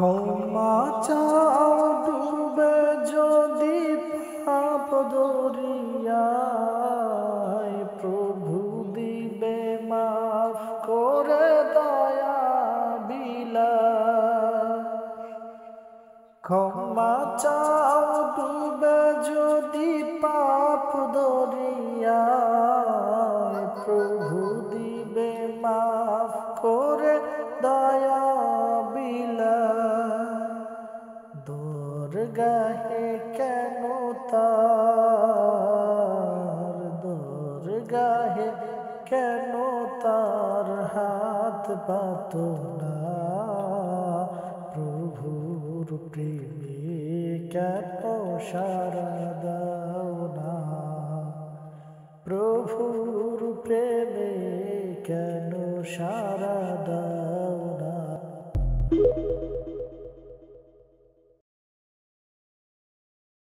ক্ষমা চাও ডুবে যদি পাপ দরিয়ায়, প্রভু দিবে মাফ করে দয়া বিলা। ক্ষমা চাও ডুবে যদি পাপ দরিয়ায়, প্রভু দিবে মাফ করে দয়া বিলা। দরগাহে কেন তার, দরগাহে কেন তার হাত পাতো না, প্রভুর প্রেমে কেন সারা দাও না, প্রভুর প্রেমে কেন সারা